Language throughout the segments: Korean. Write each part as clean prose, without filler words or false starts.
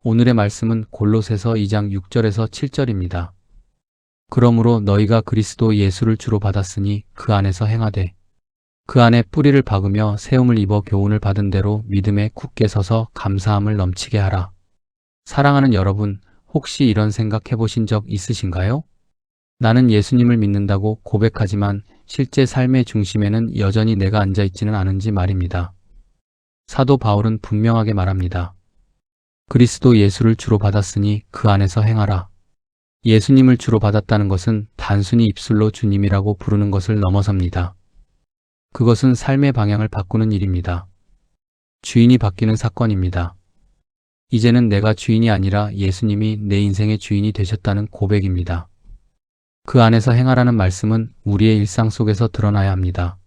오늘의 말씀은 골로새서 2장 6절에서 7절입니다. 그러므로 너희가 그리스도 예수를 주로 받았으니 그 안에서 행하되 그 안에 뿌리를 박으며 세움을 입어 교훈을 받은 대로 믿음에 굳게 서서 감사함을 넘치게 하라. 사랑하는 여러분, 혹시 이런 생각 해보신 적 있으신가요? 나는 예수님을 믿는다고 고백하지만 실제 삶의 중심에는 여전히 내가 앉아있지는 않은지 말입니다. 사도 바울은 분명하게 말합니다. 그리스도 예수를 주로 받았으니 그 안에서 행하라. 예수님을 주로 받았다는 것은 단순히 입술로 주님이라고 부르는 것을 넘어섭니다. 그것은 삶의 방향을 바꾸는 일입니다. 주인이 바뀌는 사건입니다. 이제는 내가 주인이 아니라 예수님이 내 인생의 주인이 되셨다는 고백입니다. 그 안에서 행하라는 말씀은 우리의 일상 속에서 드러나야 합니다.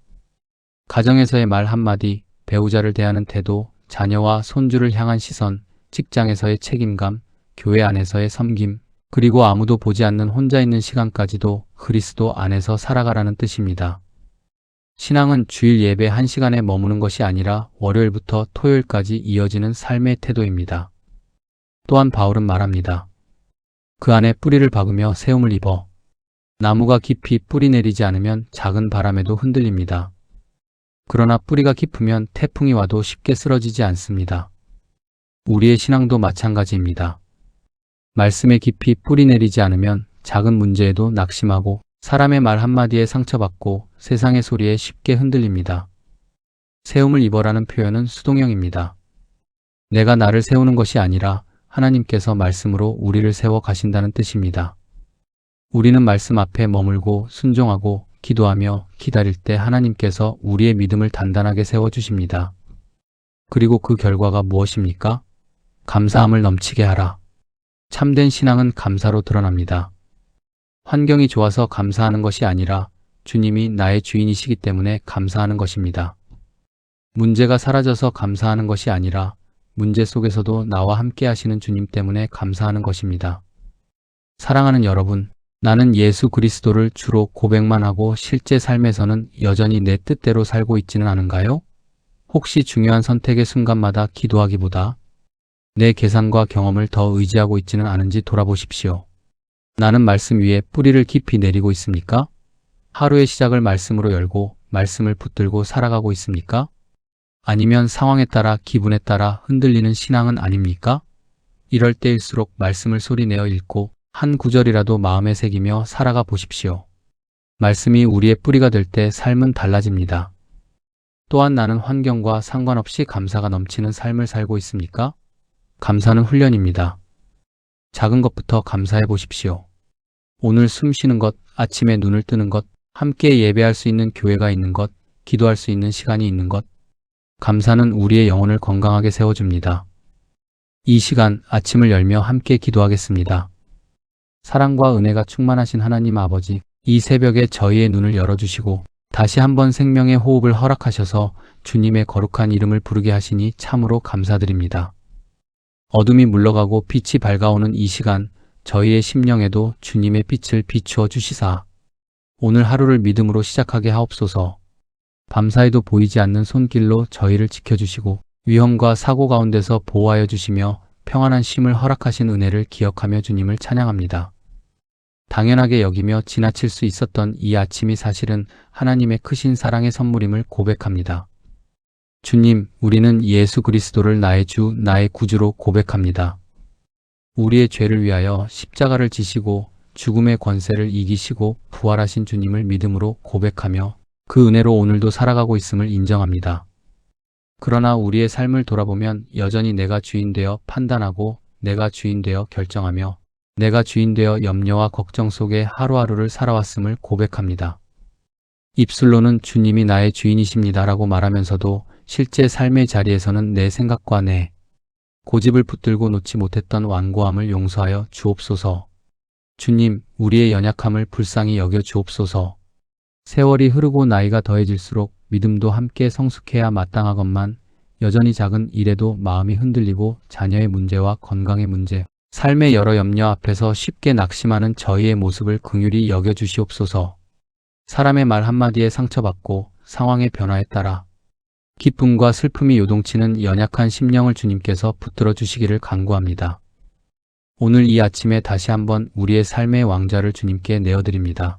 가정에서의 말 한마디, 배우자를 대하는 태도, 자녀와 손주를 향한 시선, 직장에서의 책임감, 교회 안에서의 섬김, 그리고 아무도 보지 않는 혼자 있는 시간까지도 그리스도 안에서 살아가라는 뜻입니다. 신앙은 주일 예배 1시간에 머무는 것이 아니라 월요일부터 토요일까지 이어지는 삶의 태도입니다. 또한 바울은 말합니다. 그 안에 뿌리를 박으며 세움을 입어. 나무가 깊이 뿌리 내리지 않으면 작은 바람에도 흔들립니다. 그러나 뿌리가 깊으면 태풍이 와도 쉽게 쓰러지지 않습니다. 우리의 신앙도 마찬가지입니다. 말씀에 깊이 뿌리 내리지 않으면 작은 문제에도 낙심하고 사람의 말 한마디에 상처받고 세상의 소리에 쉽게 흔들립니다. 세움을 입어라는 표현은 수동형입니다. 내가 나를 세우는 것이 아니라 하나님께서 말씀으로 우리를 세워 가신다는 뜻입니다. 우리는 말씀 앞에 머물고 순종하고 기도하며 기다릴 때 하나님께서 우리의 믿음을 단단하게 세워주십니다. 그리고 그 결과가 무엇입니까? 감사함을 넘치게 하라. 참된 신앙은 감사로 드러납니다. 환경이 좋아서 감사하는 것이 아니라 주님이 나의 주인이시기 때문에 감사하는 것입니다. 문제가 사라져서 감사하는 것이 아니라 문제 속에서도 나와 함께 하시는 주님 때문에 감사하는 것입니다. 사랑하는 여러분, 나는 예수 그리스도를 주로 고백만 하고 실제 삶에서는 여전히 내 뜻대로 살고 있지는 않은가요? 혹시 중요한 선택의 순간마다 기도하기보다 내 계산과 경험을 더 의지하고 있지는 않은지 돌아보십시오. 나는 말씀 위에 뿌리를 깊이 내리고 있습니까? 하루의 시작을 말씀으로 열고 말씀을 붙들고 살아가고 있습니까? 아니면 상황에 따라 기분에 따라 흔들리는 신앙은 아닙니까? 이럴 때일수록 말씀을 소리내어 읽고 한 구절이라도 마음에 새기며 살아가 보십시오. 말씀이 우리의 뿌리가 될 때 삶은 달라집니다. 또한 나는 환경과 상관없이 감사가 넘치는 삶을 살고 있습니까? 감사는 훈련입니다. 작은 것부터 감사해 보십시오. 오늘 숨 쉬는 것, 아침에 눈을 뜨는 것, 함께 예배할 수 있는 교회가 있는 것, 기도할 수 있는 시간이 있는 것. 감사는 우리의 영혼을 건강하게 세워줍니다. 이 시간 아침을 열며 함께 기도하겠습니다. 사랑과 은혜가 충만하신 하나님 아버지, 이 새벽에 저희의 눈을 열어주시고 다시 한번 생명의 호흡을 허락하셔서 주님의 거룩한 이름을 부르게 하시니 참으로 감사드립니다. 어둠이 물러가고 빛이 밝아오는 이 시간, 저희의 심령에도 주님의 빛을 비추어 주시사 오늘 하루를 믿음으로 시작하게 하옵소서. 밤사이도 보이지 않는 손길로 저희를 지켜주시고 위험과 사고 가운데서 보호하여 주시며 평안한 쉼을 허락하신 은혜를 기억하며 주님을 찬양합니다. 당연하게 여기며 지나칠 수 있었던 이 아침이 사실은 하나님의 크신 사랑의 선물임을 고백합니다. 주님, 우리는 예수 그리스도를 나의 주, 나의 구주로 고백합니다. 우리의 죄를 위하여 십자가를 지시고 죽음의 권세를 이기시고 부활하신 주님을 믿음으로 고백하며 그 은혜로 오늘도 살아가고 있음을 인정합니다. 그러나 우리의 삶을 돌아보면 여전히 내가 주인 되어 판단하고 내가 주인 되어 결정하며 내가 주인 되어 염려와 걱정 속에 하루하루를 살아왔음을 고백합니다. 입술로는 주님이 나의 주인이십니다라고 말하면서도 실제 삶의 자리에서는 내 생각과 내 고집을 붙들고 놓지 못했던 완고함을 용서하여 주옵소서. 주님, 우리의 연약함을 불쌍히 여겨 주옵소서. 세월이 흐르고 나이가 더해질수록 믿음도 함께 성숙해야 마땅하건만 여전히 작은 일에도 마음이 흔들리고 자녀의 문제와 건강의 문제, 삶의 여러 염려 앞에서 쉽게 낙심하는 저희의 모습을 긍휼히 여겨 주시옵소서. 사람의 말 한마디에 상처받고 상황의 변화에 따라 기쁨과 슬픔이 요동치는 연약한 심령을 주님께서 붙들어 주시기를 간구합니다. 오늘 이 아침에 다시 한번 우리의 삶의 왕자를 주님께 내어드립니다.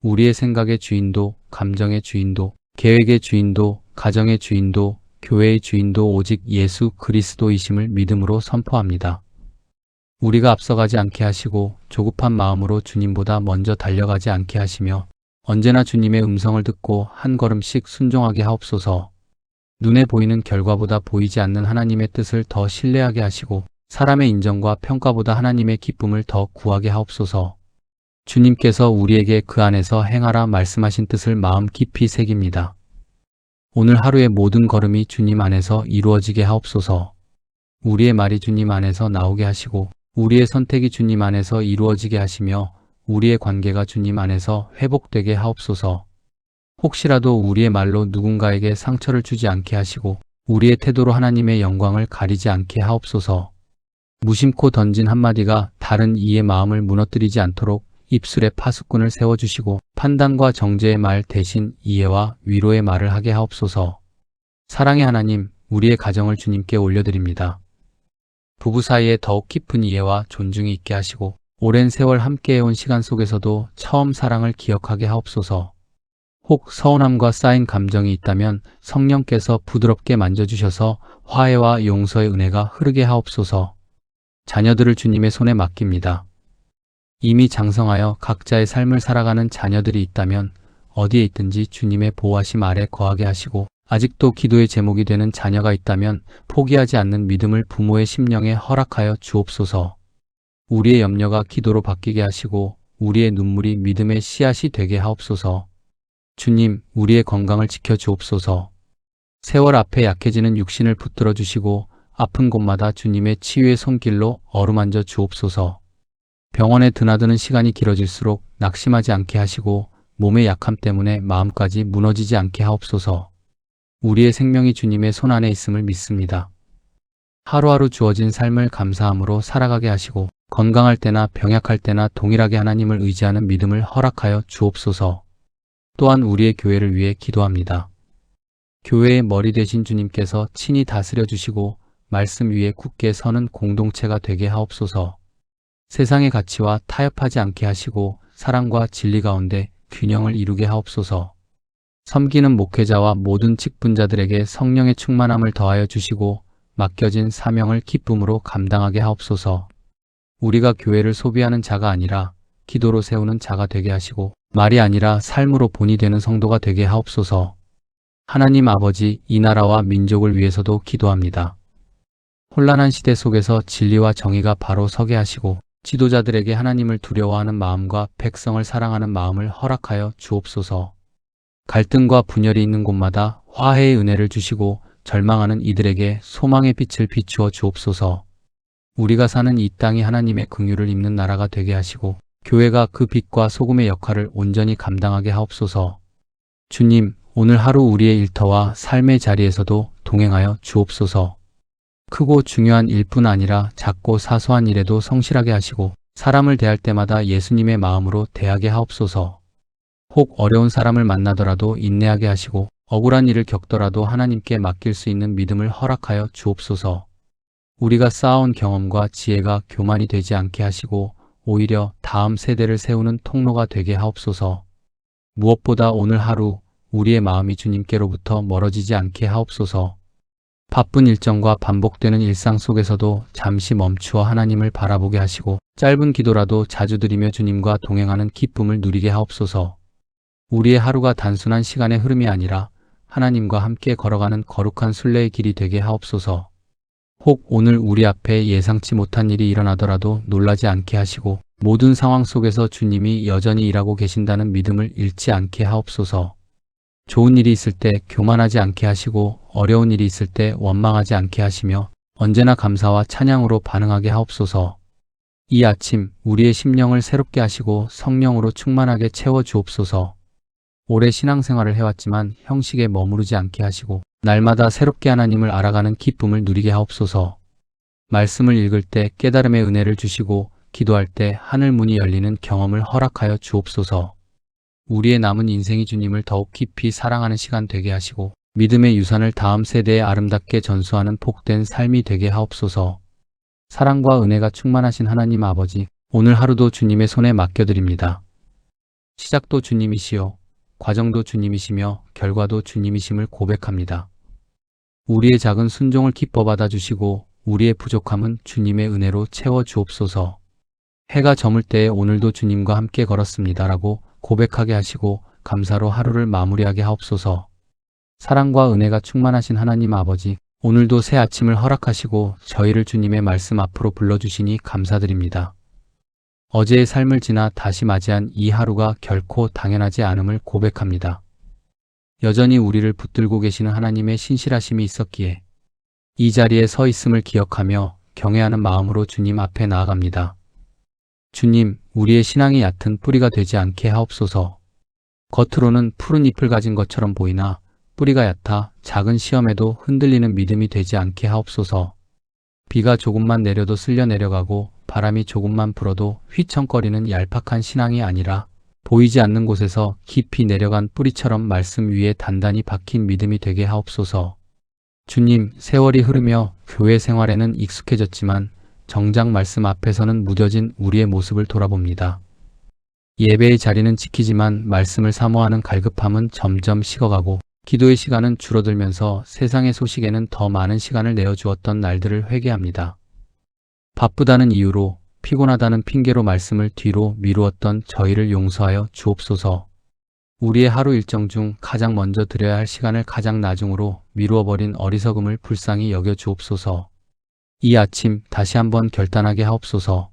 우리의 생각의 주인도, 감정의 주인도, 계획의 주인도, 가정의 주인도, 교회의 주인도 오직 예수 그리스도이심을 믿음으로 선포합니다. 우리가 앞서가지 않게 하시고 조급한 마음으로 주님보다 먼저 달려가지 않게 하시며 언제나 주님의 음성을 듣고 한 걸음씩 순종하게 하옵소서. 눈에 보이는 결과보다 보이지 않는 하나님의 뜻을 더 신뢰하게 하시고 사람의 인정과 평가보다 하나님의 기쁨을 더 구하게 하옵소서. 주님께서 우리에게 그 안에서 행하라 말씀하신 뜻을 마음 깊이 새깁니다. 오늘 하루의 모든 걸음이 주님 안에서 이루어지게 하옵소서. 우리의 말이 주님 안에서 나오게 하시고 우리의 선택이 주님 안에서 이루어지게 하시며 우리의 관계가 주님 안에서 회복되게 하옵소서. 혹시라도 우리의 말로 누군가에게 상처를 주지 않게 하시고 우리의 태도로 하나님의 영광을 가리지 않게 하옵소서. 무심코 던진 한마디가 다른 이의 마음을 무너뜨리지 않도록 입술에 파수꾼을 세워주시고 판단과 정죄의 말 대신 이해와 위로의 말을 하게 하옵소서. 사랑의 하나님, 우리의 가정을 주님께 올려드립니다. 부부 사이에 더욱 깊은 이해와 존중이 있게 하시고 오랜 세월 함께해온 시간 속에서도 처음 사랑을 기억하게 하옵소서. 혹 서운함과 쌓인 감정이 있다면 성령께서 부드럽게 만져주셔서 화해와 용서의 은혜가 흐르게 하옵소서. 자녀들을 주님의 손에 맡깁니다. 이미 장성하여 각자의 삶을 살아가는 자녀들이 있다면 어디에 있든지 주님의 보호하심 아래 거하게 하시고 아직도 기도의 제목이 되는 자녀가 있다면 포기하지 않는 믿음을 부모의 심령에 허락하여 주옵소서. 우리의 염려가 기도로 바뀌게 하시고 우리의 눈물이 믿음의 씨앗이 되게 하옵소서. 주님, 우리의 건강을 지켜 주옵소서. 세월 앞에 약해지는 육신을 붙들어 주시고 아픈 곳마다 주님의 치유의 손길로 어루만져 주옵소서. 병원에 드나드는 시간이 길어질수록 낙심하지 않게 하시고 몸의 약함 때문에 마음까지 무너지지 않게 하옵소서. 우리의 생명이 주님의 손안에 있음을 믿습니다. 하루하루 주어진 삶을 감사함으로 살아가게 하시고 건강할 때나 병약할 때나 동일하게 하나님을 의지하는 믿음을 허락하여 주옵소서. 또한 우리의 교회를 위해 기도합니다. 교회의 머리 되신 주님께서 친히 다스려 주시고 말씀 위에 굳게 서는 공동체가 되게 하옵소서. 세상의 가치와 타협하지 않게 하시고 사랑과 진리 가운데 균형을 이루게 하옵소서. 섬기는 목회자와 모든 직분자들에게 성령의 충만함을 더하여 주시고 맡겨진 사명을 기쁨으로 감당하게 하옵소서. 우리가 교회를 소비하는 자가 아니라 기도로 세우는 자가 되게 하시고 말이 아니라 삶으로 본이 되는 성도가 되게 하옵소서. 하나님 아버지, 이 나라와 민족을 위해서도 기도합니다. 혼란한 시대 속에서 진리와 정의가 바로 서게 하시고 지도자들에게 하나님을 두려워하는 마음과 백성을 사랑하는 마음을 허락하여 주옵소서. 갈등과 분열이 있는 곳마다 화해의 은혜를 주시고 절망하는 이들에게 소망의 빛을 비추어 주옵소서. 우리가 사는 이 땅이 하나님의 긍휼을 입는 나라가 되게 하시고 교회가 그 빛과 소금의 역할을 온전히 감당하게 하옵소서. 주님, 오늘 하루 우리의 일터와 삶의 자리에서도 동행하여 주옵소서. 크고 중요한 일뿐 아니라 작고 사소한 일에도 성실하게 하시고 사람을 대할 때마다 예수님의 마음으로 대하게 하옵소서. 혹 어려운 사람을 만나더라도 인내하게 하시고 억울한 일을 겪더라도 하나님께 맡길 수 있는 믿음을 허락하여 주옵소서. 우리가 쌓아온 경험과 지혜가 교만이 되지 않게 하시고 오히려 다음 세대를 세우는 통로가 되게 하옵소서. 무엇보다 오늘 하루 우리의 마음이 주님께로부터 멀어지지 않게 하옵소서. 바쁜 일정과 반복되는 일상 속에서도 잠시 멈추어 하나님을 바라보게 하시고 짧은 기도라도 자주 드리며 주님과 동행하는 기쁨을 누리게 하옵소서. 우리의 하루가 단순한 시간의 흐름이 아니라 하나님과 함께 걸어가는 거룩한 순례의 길이 되게 하옵소서. 혹 오늘 우리 앞에 예상치 못한 일이 일어나더라도 놀라지 않게 하시고 모든 상황 속에서 주님이 여전히 일하고 계신다는 믿음을 잃지 않게 하옵소서. 좋은 일이 있을 때 교만하지 않게 하시고 어려운 일이 있을 때 원망하지 않게 하시며 언제나 감사와 찬양으로 반응하게 하옵소서. 이 아침 우리의 심령을 새롭게 하시고 성령으로 충만하게 채워 주옵소서. 오래 신앙생활을 해왔지만 형식에 머무르지 않게 하시고 날마다 새롭게 하나님을 알아가는 기쁨을 누리게 하옵소서. 말씀을 읽을 때 깨달음의 은혜를 주시고 기도할 때 하늘 문이 열리는 경험을 허락하여 주옵소서. 우리의 남은 인생이 주님을 더욱 깊이 사랑하는 시간 되게 하시고 믿음의 유산을 다음 세대에 아름답게 전수하는 복된 삶이 되게 하옵소서. 사랑과 은혜가 충만하신 하나님 아버지, 오늘 하루도 주님의 손에 맡겨드립니다. 시작도 주님이시요, 과정도 주님이시며 결과도 주님이심을 고백합니다. 우리의 작은 순종을 기뻐 받아주시고 우리의 부족함은 주님의 은혜로 채워주옵소서. 해가 저물 때에 오늘도 주님과 함께 걸었습니다라고 고백하게 하시고 감사로 하루를 마무리하게 하옵소서. 사랑과 은혜가 충만하신 하나님 아버지, 오늘도 새 아침을 허락하시고 저희를 주님의 말씀 앞으로 불러주시니 감사드립니다. 어제의 삶을 지나 다시 맞이한 이 하루가 결코 당연하지 않음을 고백합니다. 여전히 우리를 붙들고 계시는 하나님의 신실하심이 있었기에 이 자리에 서 있음을 기억하며 경외하는 마음으로 주님 앞에 나아갑니다. 주님, 우리의 신앙이 얕은 뿌리가 되지 않게 하옵소서. 겉으로는 푸른 잎을 가진 것처럼 보이나 뿌리가 얕아 작은 시험에도 흔들리는 믿음이 되지 않게 하옵소서. 비가 조금만 내려도 쓸려 내려가고 바람이 조금만 불어도 휘청거리는 얄팍한 신앙이 아니라 보이지 않는 곳에서 깊이 내려간 뿌리처럼 말씀 위에 단단히 박힌 믿음이 되게 하옵소서. 주님, 세월이 흐르며 교회 생활에는 익숙해졌지만 정작 말씀 앞에서는 무뎌진 우리의 모습을 돌아봅니다. 예배의 자리는 지키지만 말씀을 사모하는 갈급함은 점점 식어가고 기도의 시간은 줄어들면서 세상의 소식에는 더 많은 시간을 내어주었던 날들을 회개합니다. 바쁘다는 이유로, 피곤하다는 핑계로 말씀을 뒤로 미루었던 저희를 용서하여 주옵소서. 우리의 하루 일정 중 가장 먼저 드려야 할 시간을 가장 나중으로 미루어버린 어리석음을 불쌍히 여겨 주옵소서. 이 아침 다시 한번 결단하게 하옵소서.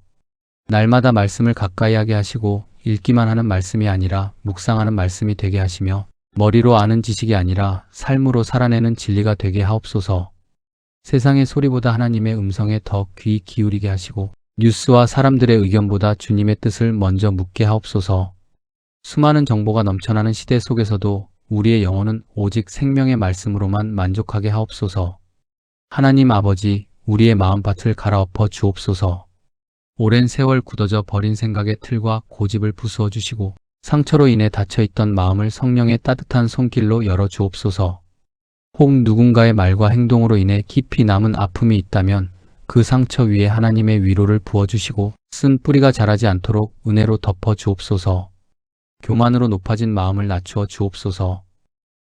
날마다 말씀을 가까이 하게 하시고 읽기만 하는 말씀이 아니라 묵상하는 말씀이 되게 하시며 머리로 아는 지식이 아니라 삶으로 살아내는 진리가 되게 하옵소서. 세상의 소리보다 하나님의 음성에 더 귀 기울이게 하시고 뉴스와 사람들의 의견보다 주님의 뜻을 먼저 묻게 하옵소서. 수많은 정보가 넘쳐나는 시대 속에서도 우리의 영혼은 오직 생명의 말씀으로만 만족하게 하옵소서. 하나님 아버지, 우리의 마음밭을 갈아엎어 주옵소서. 오랜 세월 굳어져 버린 생각의 틀과 고집을 부수어 주시고 상처로 인해 닫혀있던 마음을 성령의 따뜻한 손길로 열어 주옵소서. 혹 누군가의 말과 행동으로 인해 깊이 남은 아픔이 있다면 그 상처 위에 하나님의 위로를 부어주시고 쓴 뿌리가 자라지 않도록 은혜로 덮어 주옵소서. 교만으로 높아진 마음을 낮추어 주옵소서.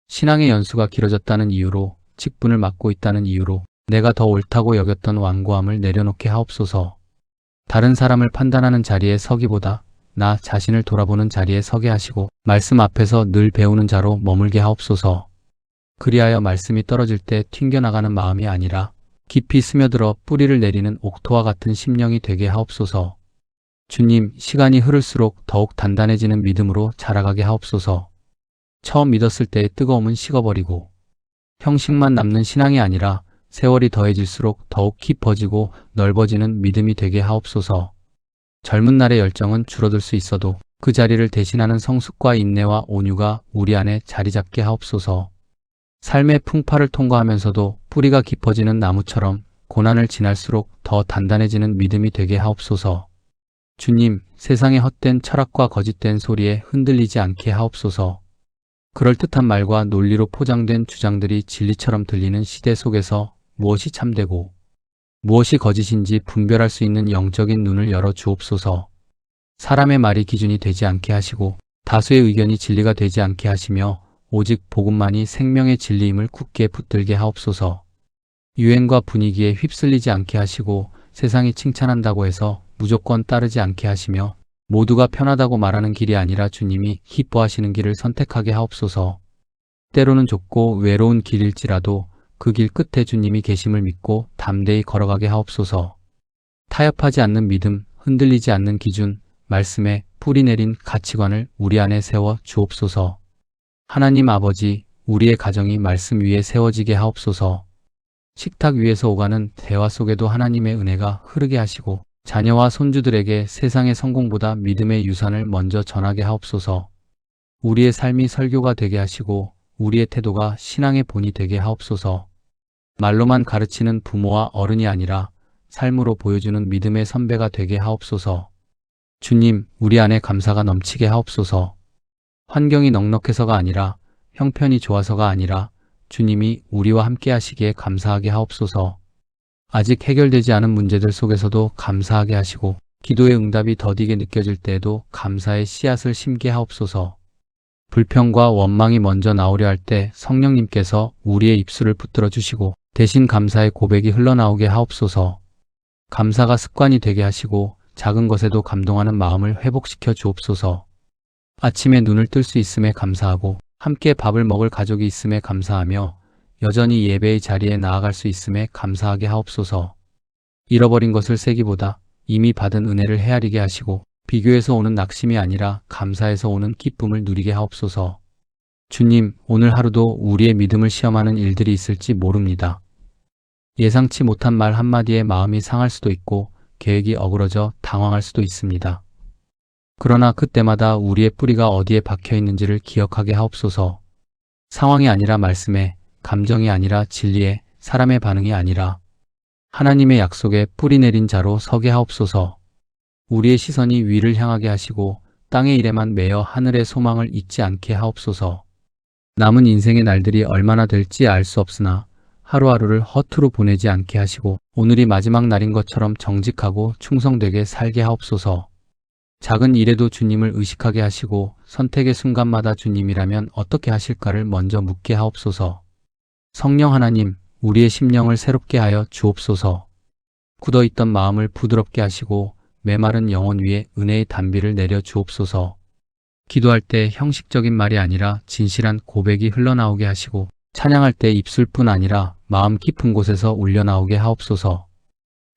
신앙의 연수가 길어졌다는 이유로, 직분을 맡고 있다는 이유로 내가 더 옳다고 여겼던 완고함을 내려놓게 하옵소서. 다른 사람을 판단하는 자리에 서기보다 나 자신을 돌아보는 자리에 서게 하시고 말씀 앞에서 늘 배우는 자로 머물게 하옵소서. 그리하여 말씀이 떨어질 때 튕겨나가는 마음이 아니라 깊이 스며들어 뿌리를 내리는 옥토와 같은 심령이 되게 하옵소서. 주님, 시간이 흐를수록 더욱 단단해지는 믿음으로 자라가게 하옵소서. 처음 믿었을 때의 뜨거움은 식어버리고 형식만 남는 신앙이 아니라 세월이 더해질수록 더욱 깊어지고 넓어지는 믿음이 되게 하옵소서. 젊은 날의 열정은 줄어들 수 있어도 그 자리를 대신하는 성숙과 인내와 온유가 우리 안에 자리 잡게 하옵소서. 삶의 풍파를 통과하면서도 뿌리가 깊어지는 나무처럼 고난을 지날수록 더 단단해지는 믿음이 되게 하옵소서. 주님, 세상의 헛된 철학과 거짓된 소리에 흔들리지 않게 하옵소서. 그럴듯한 말과 논리로 포장된 주장들이 진리처럼 들리는 시대 속에서 무엇이 참되고 무엇이 거짓인지 분별할 수 있는 영적인 눈을 열어 주옵소서. 사람의 말이 기준이 되지 않게 하시고 다수의 의견이 진리가 되지 않게 하시며 오직 복음만이 생명의 진리임을 굳게 붙들게 하옵소서. 유행과 분위기에 휩쓸리지 않게 하시고 세상이 칭찬한다고 해서 무조건 따르지 않게 하시며 모두가 편하다고 말하는 길이 아니라 주님이 기뻐하시는 길을 선택하게 하옵소서. 때로는 좁고 외로운 길일지라도 그 길 끝에 주님이 계심을 믿고 담대히 걸어가게 하옵소서. 타협하지 않는 믿음, 흔들리지 않는 기준, 말씀에 뿌리 내린 가치관을 우리 안에 세워 주옵소서. 하나님 아버지, 우리의 가정이 말씀 위에 세워지게 하옵소서. 식탁 위에서 오가는 대화 속에도 하나님의 은혜가 흐르게 하시고 자녀와 손주들에게 세상의 성공보다 믿음의 유산을 먼저 전하게 하옵소서. 우리의 삶이 설교가 되게 하시고 우리의 태도가 신앙의 본이 되게 하옵소서. 말로만 가르치는 부모와 어른이 아니라 삶으로 보여주는 믿음의 선배가 되게 하옵소서. 주님, 우리 안에 감사가 넘치게 하옵소서. 환경이 넉넉해서가 아니라 형편이 좋아서가 아니라 주님이 우리와 함께 하시기에 감사하게 하옵소서. 아직 해결되지 않은 문제들 속에서도 감사하게 하시고 기도의 응답이 더디게 느껴질 때에도 감사의 씨앗을 심게 하옵소서. 불평과 원망이 먼저 나오려 할 때 성령님께서 우리의 입술을 붙들어 주시고 대신 감사의 고백이 흘러나오게 하옵소서. 감사가 습관이 되게 하시고 작은 것에도 감동하는 마음을 회복시켜 주옵소서. 아침에 눈을 뜰 수 있음에 감사하고 함께 밥을 먹을 가족이 있음에 감사하며 여전히 예배의 자리에 나아갈 수 있음에 감사하게 하옵소서. 잃어버린 것을 세기보다 이미 받은 은혜를 헤아리게 하시고 비교에서 오는 낙심이 아니라 감사에서 오는 기쁨을 누리게 하옵소서. 주님, 오늘 하루도 우리의 믿음을 시험하는 일들이 있을지 모릅니다. 예상치 못한 말 한마디에 마음이 상할 수도 있고 계획이 어그러져 당황할 수도 있습니다. 그러나 그때마다 우리의 뿌리가 어디에 박혀 있는지를 기억하게 하옵소서. 상황이 아니라 말씀에, 감정이 아니라 진리에, 사람의 반응이 아니라 하나님의 약속에 뿌리 내린 자로 서게 하옵소서. 우리의 시선이 위를 향하게 하시고 땅의 일에만 매여 하늘의 소망을 잊지 않게 하옵소서. 남은 인생의 날들이 얼마나 될지 알 수 없으나 하루하루를 허투루 보내지 않게 하시고 오늘이 마지막 날인 것처럼 정직하고 충성되게 살게 하옵소서. 작은 일에도 주님을 의식하게 하시고 선택의 순간마다 주님이라면 어떻게 하실까를 먼저 묻게 하옵소서. 성령 하나님, 우리의 심령을 새롭게 하여 주옵소서. 굳어있던 마음을 부드럽게 하시고 메마른 영혼 위에 은혜의 단비를 내려 주옵소서. 기도할 때 형식적인 말이 아니라 진실한 고백이 흘러나오게 하시고 찬양할 때 입술뿐 아니라 마음 깊은 곳에서 울려나오게 하옵소서.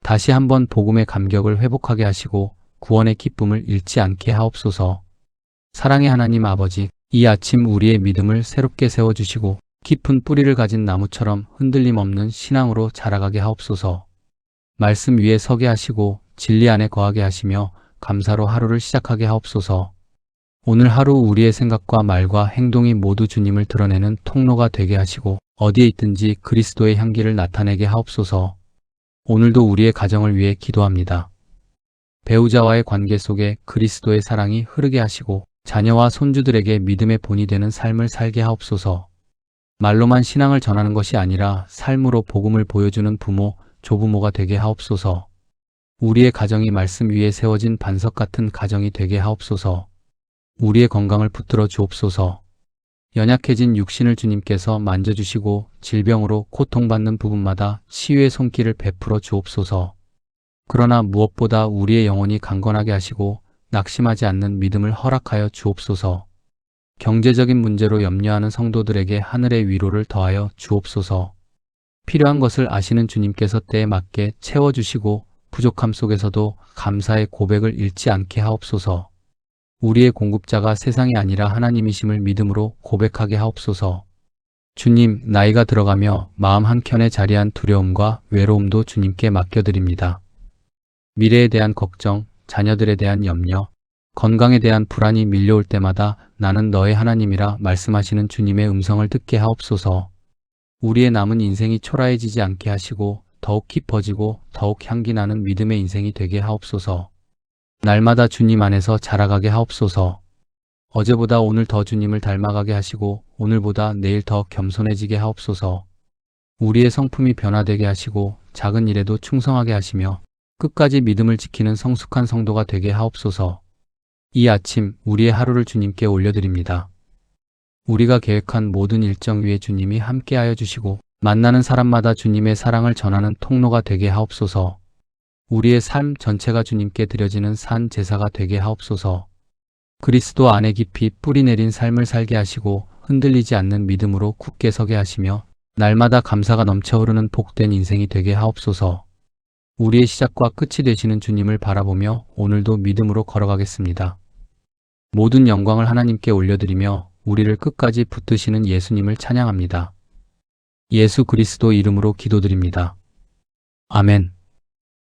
다시 한번 복음의 감격을 회복하게 하시고 구원의 기쁨을 잃지 않게 하옵소서. 사랑의 하나님 아버지, 이 아침 우리의 믿음을 새롭게 세워주시고 깊은 뿌리를 가진 나무처럼 흔들림 없는 신앙으로 자라가게 하옵소서. 말씀 위에 서게 하시고 진리 안에 거하게 하시며 감사로 하루를 시작하게 하옵소서. 오늘 하루 우리의 생각과 말과 행동이 모두 주님을 드러내는 통로가 되게 하시고 어디에 있든지 그리스도의 향기를 나타내게 하옵소서. 오늘도 우리의 가정을 위해 기도합니다. 배우자와의 관계 속에 그리스도의 사랑이 흐르게 하시고 자녀와 손주들에게 믿음의 본이 되는 삶을 살게 하옵소서. 말로만 신앙을 전하는 것이 아니라 삶으로 복음을 보여주는 부모, 조부모가 되게 하옵소서. 우리의 가정이 말씀 위에 세워진 반석 같은 가정이 되게 하옵소서. 우리의 건강을 붙들어 주옵소서. 연약해진 육신을 주님께서 만져주시고 질병으로 고통받는 부분마다 치유의 손길을 베풀어 주옵소서. 그러나 무엇보다 우리의 영혼이 강건하게 하시고 낙심하지 않는 믿음을 허락하여 주옵소서. 경제적인 문제로 염려하는 성도들에게 하늘의 위로를 더하여 주옵소서. 필요한 것을 아시는 주님께서 때에 맞게 채워주시고 부족함 속에서도 감사의 고백을 잃지 않게 하옵소서. 우리의 공급자가 세상이 아니라 하나님이심을 믿음으로 고백하게 하옵소서. 주님, 나이가 들어가며 마음 한켠에 자리한 두려움과 외로움도 주님께 맡겨드립니다. 미래에 대한 걱정, 자녀들에 대한 염려, 건강에 대한 불안이 밀려올 때마다 나는 너의 하나님이라 말씀하시는 주님의 음성을 듣게 하옵소서. 우리의 남은 인생이 초라해지지 않게 하시고 더욱 깊어지고 더욱 향기 나는 믿음의 인생이 되게 하옵소서. 날마다 주님 안에서 자라가게 하옵소서. 어제보다 오늘 더 주님을 닮아가게 하시고 오늘보다 내일 더 겸손해지게 하옵소서. 우리의 성품이 변화되게 하시고 작은 일에도 충성하게 하시며 끝까지 믿음을 지키는 성숙한 성도가 되게 하옵소서. 이 아침 우리의 하루를 주님께 올려드립니다. 우리가 계획한 모든 일정 위에 주님이 함께하여 주시고 만나는 사람마다 주님의 사랑을 전하는 통로가 되게 하옵소서. 우리의 삶 전체가 주님께 드려지는 산 제사가 되게 하옵소서. 그리스도 안에 깊이 뿌리 내린 삶을 살게 하시고 흔들리지 않는 믿음으로 굳게 서게 하시며 날마다 감사가 넘쳐 흐르는 복된 인생이 되게 하옵소서. 우리의 시작과 끝이 되시는 주님을 바라보며 오늘도 믿음으로 걸어가겠습니다. 모든 영광을 하나님께 올려드리며 우리를 끝까지 붙드시는 예수님을 찬양합니다. 예수 그리스도 이름으로 기도드립니다. 아멘.